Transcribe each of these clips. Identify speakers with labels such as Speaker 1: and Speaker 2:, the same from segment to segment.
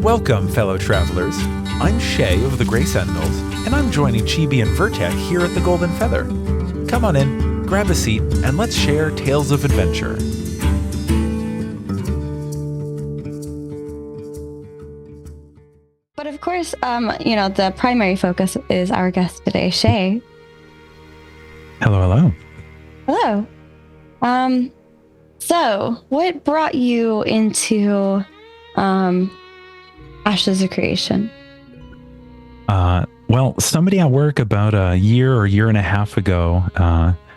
Speaker 1: Welcome, fellow travelers. I'm Shae of the Grey Sentinels, and I'm joining Chibi and Vertek here at the Golden Feather. Come on in, grab a seat, and let's share tales of adventure.
Speaker 2: But of course, the primary focus is our guest today, Shae.
Speaker 1: Hello.
Speaker 2: Hello. So what brought you into Ashes of Creation?
Speaker 1: Well, somebody at work about a year or year and a half ago,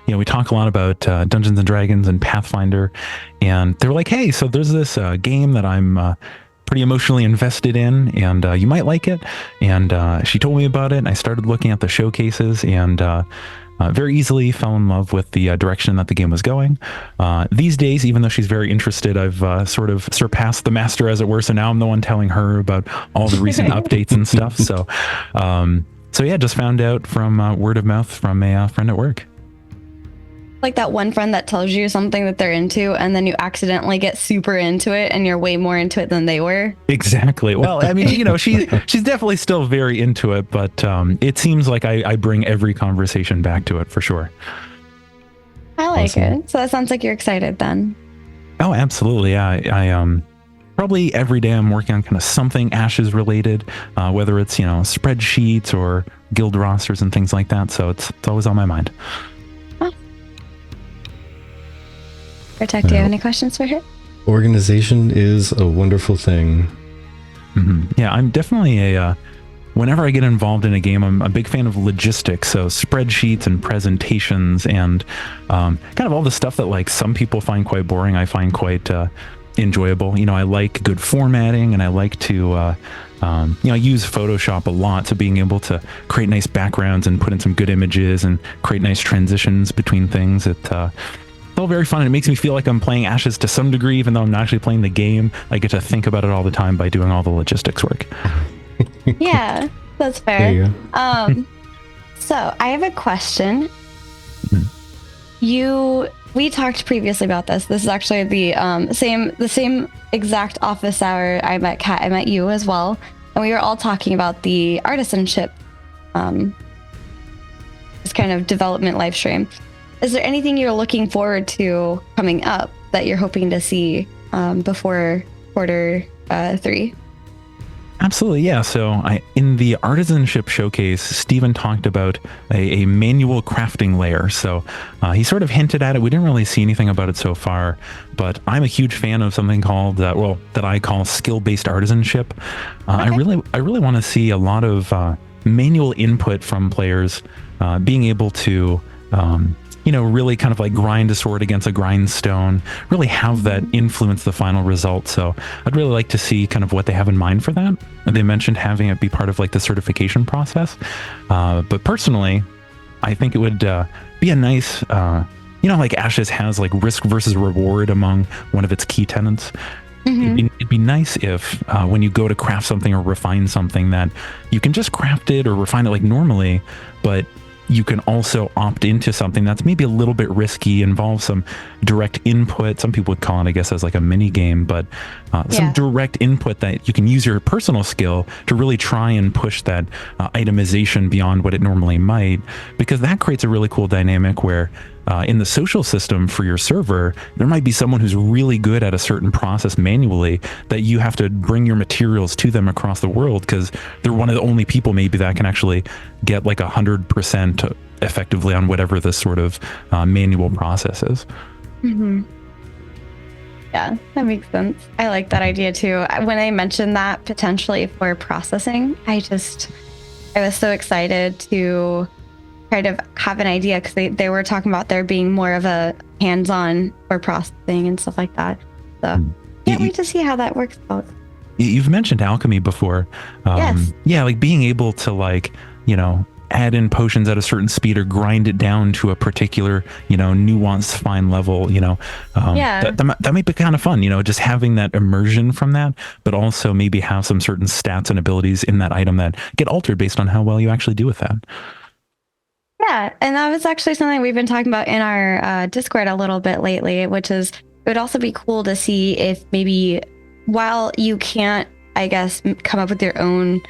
Speaker 1: we talk a lot about Dungeons and Dragons and Pathfinder, and they were like, hey, so there's this game that I'm pretty emotionally invested in, and you might like it. And she told me about it, and I started looking at the showcases, and very easily fell in love with the direction that the game was going. These days, even though she's very interested, I've sort of surpassed the master, as it were. So now I'm the one telling her about all the recent updates and stuff. So yeah, just found out from word of mouth from a friend at work.
Speaker 2: Like that one friend that tells you something that they're into, and then you accidentally get super into it, and you're way more into it than they were.
Speaker 1: Exactly. Well, I mean, she's definitely still very into it, but it seems like I bring every conversation back to it for sure.
Speaker 2: I like it. So that sounds like you're excited then.
Speaker 1: Oh, absolutely. Yeah. I probably every day I'm working on kind of something Ashes related, whether it's, spreadsheets or guild rosters and things like that. So it's always on my mind.
Speaker 2: Vertek, do you have any questions for her?
Speaker 3: Organization is a wonderful thing.
Speaker 1: Mm-hmm. Yeah, I'm definitely whenever I get involved in a game, I'm a big fan of logistics. So spreadsheets and presentations and kind of all the stuff that like some people find quite boring, I find quite enjoyable. I like good formatting, and I like to I use Photoshop a lot, so being able to create nice backgrounds and put in some good images and create nice transitions between things. It's all very fun, and it makes me feel like I'm playing Ashes to some degree, even though I'm not actually playing the game. I get to think about it all the time by doing all the logistics work.
Speaker 2: Yeah, that's fair.
Speaker 3: There you go.
Speaker 2: So I have a question. We talked previously about this. This is actually the same exact office hour I met Kat. I met you as well, and we were all talking about the artisanship, this kind of development live stream. Is there anything you're looking forward to coming up that you're hoping to see before quarter 3?
Speaker 1: Absolutely, yeah. So in the artisanship showcase, Stephen talked about a manual crafting layer. So he sort of hinted at it. We didn't really see anything about it so far, but I'm a huge fan of something called that I call skill-based artisanship. Okay. I really want to see a lot of manual input from players, being able to really kind of like grind a sword against a grindstone, really have that influence the final result. So I'd really like to see kind of what they have in mind for that. And they mentioned having it be part of like the certification process. But personally, I think it would be a nice, like Ashes has like risk versus reward among one of its key tenets. Mm-hmm. It'd be nice if when you go to craft something or refine something, that you can just craft it or refine it like normally, but you can also opt into something that's maybe a little bit risky, involves some direct input. Some people would call it, I guess, as like a mini game, but some direct input that you can use your personal skill to really try and push that itemization beyond what it normally might, because that creates a really cool dynamic where in the social system for your server, there might be someone who's really good at a certain process manually that you have to bring your materials to them across the world, because they're one of the only people maybe that can actually get like 100% effectively on whatever this sort of manual process is.
Speaker 2: Mm-hmm. Yeah, that makes sense. I like that idea too. When I mentioned that potentially for processing, I was so excited to kind of have an idea, because they were talking about there being more of a hands-on for processing and stuff like that. So can't wait to see how that works out.
Speaker 1: You've mentioned alchemy before.
Speaker 2: Yes.
Speaker 1: Yeah, like being able to add in potions at a certain speed or grind it down to a particular, nuanced fine level, that might be kind of fun, just having that immersion from that, but also maybe have some certain stats and abilities in that item that get altered based on how well you actually do with that.
Speaker 2: Yeah, and that was actually something we've been talking about in our Discord a little bit lately, which is it would also be cool to see if maybe while you can't I guess, come up with your own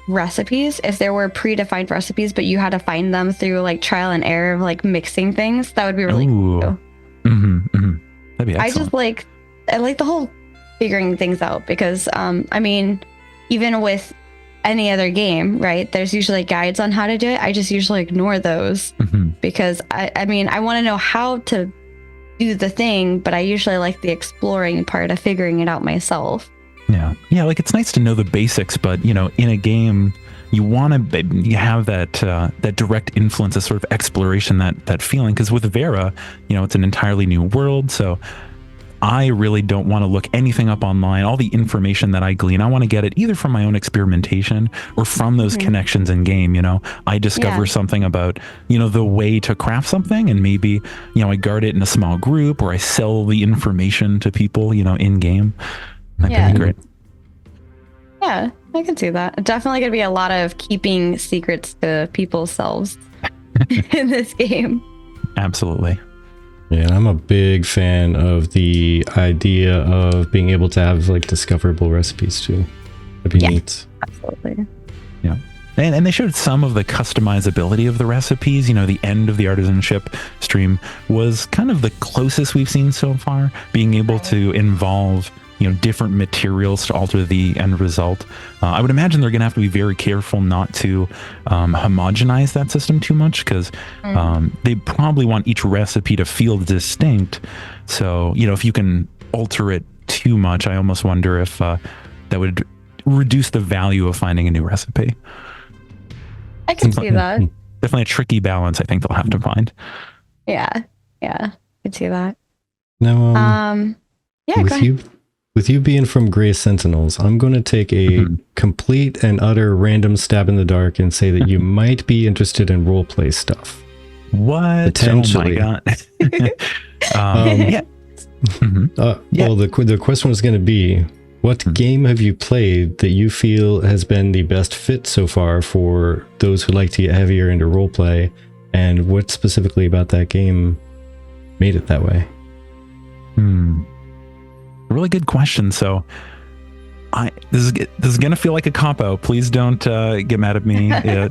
Speaker 2: recipes. If there were predefined recipes, but you had to find them through like trial and error of like mixing things, that would be really cool.
Speaker 1: That'd be excellent.
Speaker 2: I like the whole figuring things out because, I mean, even with any other game, right? There's usually guides on how to do it. I just usually ignore those because I mean, I want to know how to do the thing, but I usually like the exploring part of figuring it out myself.
Speaker 1: Yeah, like it's nice to know the basics, but you know, in a game, you want to have that direct influence, a sort of exploration, that feeling. Because with Vera, you know, it's an entirely new world, so I really don't want to look anything up online. All the information that I glean, I want to get it either from my own experimentation or from those connections in game. You know, I discover something about, you know, the way to craft something, and maybe, you know, I guard it in a small group, or I sell the information to people, you know, in game. That could be great.
Speaker 2: Yeah, I can see that. Definitely going to be a lot of keeping secrets to people's selves in this game.
Speaker 1: Absolutely.
Speaker 3: Yeah, I'm a big fan of the idea of being able to have like discoverable recipes too. That'd be neat.
Speaker 2: Absolutely.
Speaker 1: Yeah. And they showed some of the customizability of the recipes. You know, the end of the artisanship stream was kind of the closest we've seen so far, being able to involve, you know, different materials to alter the end result. I would imagine they're going to have to be very careful not to homogenize that system too much, because they probably want each recipe to feel distinct. So, you know, if you can alter it too much, I almost wonder if that would reduce the value of finding a new recipe.
Speaker 2: I can see that.
Speaker 1: Definitely a tricky balance I think they'll have to find.
Speaker 2: Yeah, I can see that.
Speaker 3: Now,
Speaker 2: go ahead.
Speaker 3: With you being from Grey Sentinels, I'm going to take a complete and utter random stab in the dark and say that you might be interested in roleplay stuff.
Speaker 1: What?
Speaker 3: Potentially.
Speaker 1: Oh my god.
Speaker 3: Well, the question was going to be, what game have you played that you feel has been the best fit so far for those who like to get heavier into roleplay, and what specifically about that game made it that way?
Speaker 1: Really good question. So this is gonna feel like a cop-out. Please don't get mad at me. I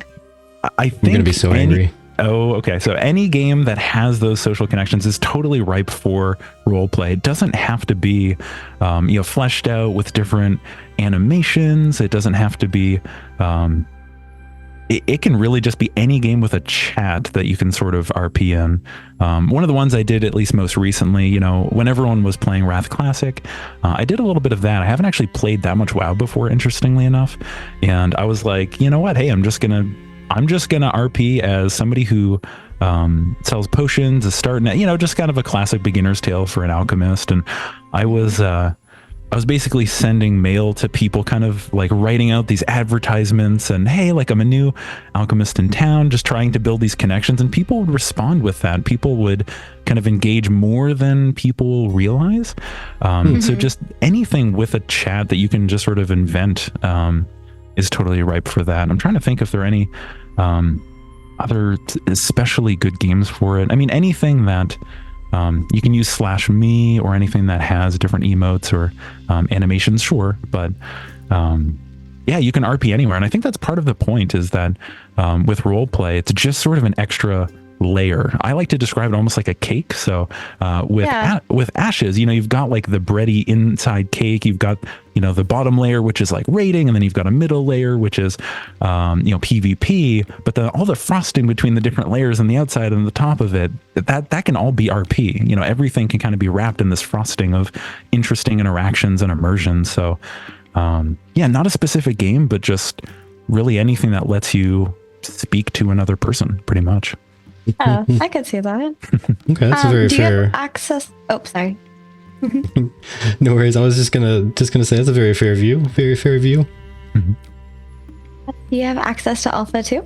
Speaker 1: think
Speaker 3: you're gonna be so angry.
Speaker 1: Oh, okay. So any game that has those social connections is totally ripe for role play. It doesn't have to be, you know, fleshed out with different animations. It doesn't have to be. It can really just be any game with a chat that you can sort of RP in. One of the ones I did, at least most recently, you know, when everyone was playing Wrath Classic, I did a little bit of that. I haven't actually played that much WoW before, interestingly enough. And I was like, you know what? Hey, I'm just gonna RP as somebody who sells potions, is starting at, you know, just kind of a classic beginner's tale for an alchemist. And I was basically sending mail to people, kind of like writing out these advertisements and, hey, like, I'm a new alchemist in town, just trying to build these connections. And people would respond with that. People would kind of engage more than people realize. So just anything with a chat that you can just sort of invent is totally ripe for that. I'm trying to think if there are any other especially good games for it. I mean, anything that you can use /me or anything that has different emotes or animations, sure. But yeah, you can RP anywhere. And I think that's part of the point, is that with roleplay, it's just sort of an extra layer. I like to describe it almost like a cake. So with Ashes, you know, you've got like the bready inside cake. You've got, you know, the bottom layer, which is like raiding, and then you've got a middle layer, which is you know, PvP. But all the frosting between the different layers on the outside and the top of it, that can all be RP. You know, everything can kind of be wrapped in this frosting of interesting interactions and immersion. So yeah, not a specific game, but just really anything that lets you speak to another person, pretty much.
Speaker 2: Yeah, I could see that.
Speaker 3: Okay, that's a very
Speaker 2: do
Speaker 3: fair.
Speaker 2: you have access? Oh, sorry.
Speaker 3: No worries. I was just gonna say that's a very fair view. Very fair view.
Speaker 2: Do you have access to Alpha 2?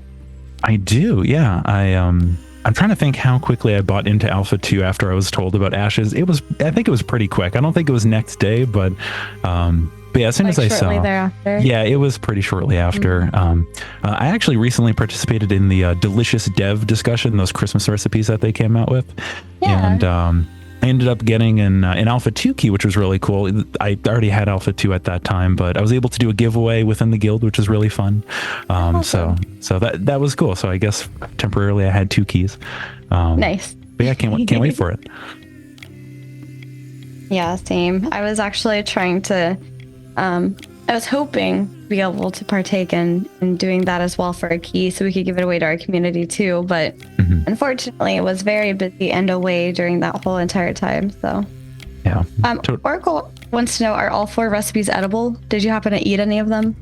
Speaker 1: I do. Yeah. I'm trying to think how quickly I bought into Alpha 2 after I was told about Ashes. I think it was pretty quick. I don't think it was next day, but yeah, as soon as I saw,
Speaker 2: thereafter.
Speaker 1: Yeah, it was pretty shortly after. I actually recently participated in the Delicious Dev discussion, those Christmas recipes that they came out with.
Speaker 2: Yeah.
Speaker 1: I ended up getting an Alpha 2 key, which was really cool. I already had Alpha 2 at that time, but I was able to do a giveaway within the guild, which is really fun.
Speaker 2: Awesome.
Speaker 1: So that was cool. So I guess temporarily I had 2 keys.
Speaker 2: Nice.
Speaker 1: But yeah, can't wait for it.
Speaker 2: Yeah, same. I was actually trying to, I was hoping to be able to partake in doing that as well for a key so we could give it away to our community too. But unfortunately, it was very busy and away during that whole entire time. So,
Speaker 1: yeah.
Speaker 2: Oracle wants to know, are all 4 recipes edible? Did you happen to eat any of them?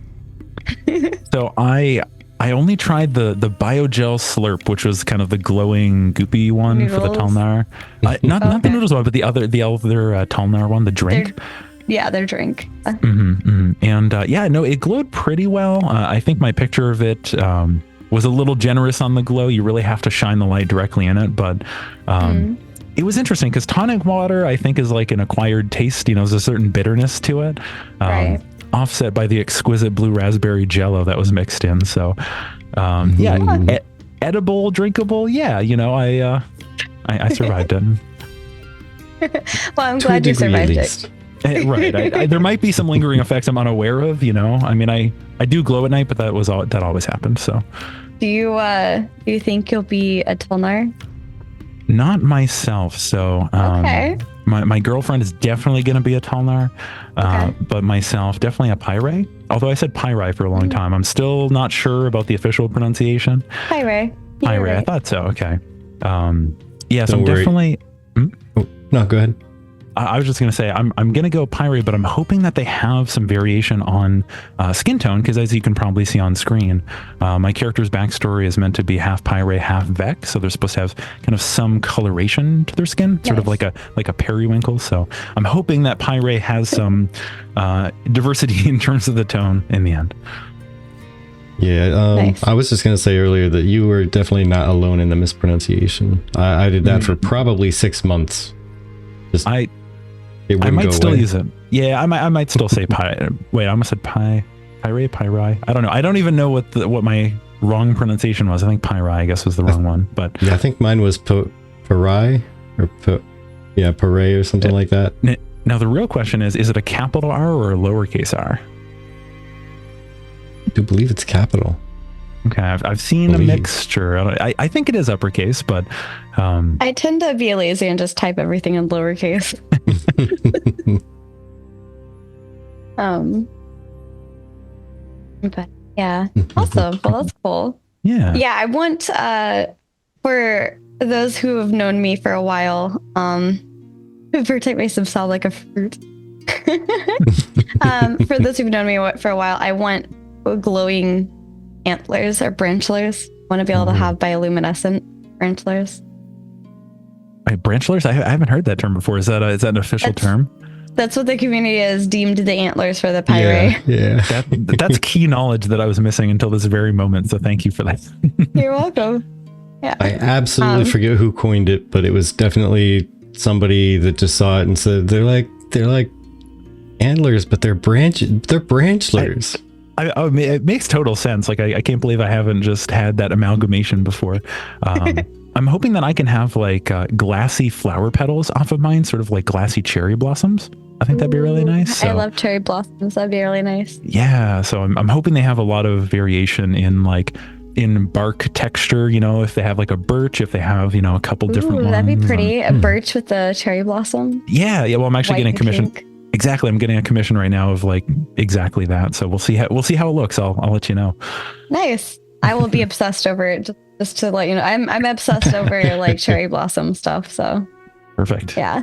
Speaker 1: So I only tried the biogel slurp, which was kind of the glowing goopy one
Speaker 2: Noodles.
Speaker 1: for the Talnar. Not the noodles one, but the other Talnar one, the drink.
Speaker 2: Their drink.
Speaker 1: And yeah, no, it glowed pretty well. I think my picture of it was a little generous on the glow. You really have to shine the light directly in it, but it was interesting because tonic water, I think, is like an acquired taste. You know, there's a certain bitterness to it.
Speaker 2: Right.
Speaker 1: Offset by the exquisite blue raspberry jello that was mixed in. So, edible, drinkable. Yeah, you know, I survived it.
Speaker 2: Well, I'm glad you survived it.
Speaker 1: Right. There might be some lingering effects I'm unaware of. You know, I mean, I do glow at night, but that always happened. So,
Speaker 2: do you think you'll be a Tolnar?
Speaker 1: Not myself. So,
Speaker 2: Okay.
Speaker 1: My girlfriend is definitely going to be a Talnar, but myself, definitely a Pyre. Although I said Pyre for a long time. I'm still not sure about the official pronunciation.
Speaker 2: Pyre.
Speaker 1: Pyre,
Speaker 2: Right.
Speaker 1: I thought so. Okay. Yeah, so
Speaker 3: Don't
Speaker 1: I'm
Speaker 3: worry.
Speaker 1: definitely...
Speaker 3: Oh, no, go ahead.
Speaker 1: I was just going to say, I'm going to go Pyre, but I'm hoping that they have some variation on skin tone, because as you can probably see on screen, my character's backstory is meant to be half Pyre, half Vec, so they're supposed to have kind of some coloration to their skin, sort of like a periwinkle. So I'm hoping that Pyre has some diversity in terms of the tone in the end.
Speaker 3: Yeah,
Speaker 2: Nice.
Speaker 3: I was just going to say earlier that you were definitely not alone in the mispronunciation. I did that for probably 6 months.
Speaker 1: I might still
Speaker 3: away.
Speaker 1: use it. Yeah, I might still say pi. Wait, I almost said pi. Pyre. I don't know. I don't even know what my wrong pronunciation was. I think Pyre, I guess, was the wrong one. But
Speaker 3: yeah, I think mine was Parai or Paray or something like that.
Speaker 1: now the real question is it a capital R or a lowercase r?
Speaker 3: I do believe it's capital.
Speaker 1: Okay, I've seen a mixture. I think it is uppercase, but
Speaker 2: I tend to be lazy and just type everything in lowercase. But yeah, awesome. Well, that's cool.
Speaker 1: yeah.
Speaker 2: Yeah, I want for those who have known me for a while, take myself sound like a fruit. For those who've known me for a while, I want glowing antlers or branchlers. I want to be able to have bioluminescent branchlers.
Speaker 1: Branchlers? I haven't heard that term before. Is that an official term?
Speaker 2: That's what the community has deemed the antlers for the Pyre.
Speaker 3: Yeah.
Speaker 1: That's key knowledge that I was missing until this very moment. So thank you for that.
Speaker 2: You're welcome. Yeah.
Speaker 3: I absolutely forget who coined it, but it was definitely somebody that just saw it and said they're like antlers, but they're branchlers.
Speaker 1: It makes total sense. Like I can't believe I haven't just had that amalgamation before. I'm hoping that I can have like glassy flower petals off of mine, sort of like glassy cherry blossoms. I think that'd be really nice. So,
Speaker 2: I love cherry blossoms. That'd be really nice.
Speaker 1: Yeah, so I'm hoping they have a lot of variation in bark texture. You know, if they have like a birch, if they have a couple different ones.
Speaker 2: That'd be pretty. A birch with a cherry blossom.
Speaker 1: Yeah. Well, I'm actually
Speaker 2: White
Speaker 1: getting a commission.
Speaker 2: pink.
Speaker 1: Exactly, I'm getting a commission right now of like exactly that. So we'll see how it looks. I'll let you know.
Speaker 2: Nice. I will be obsessed over it. Just to let you know, I'm obsessed over like cherry blossom stuff. So
Speaker 1: Perfect.
Speaker 2: yeah.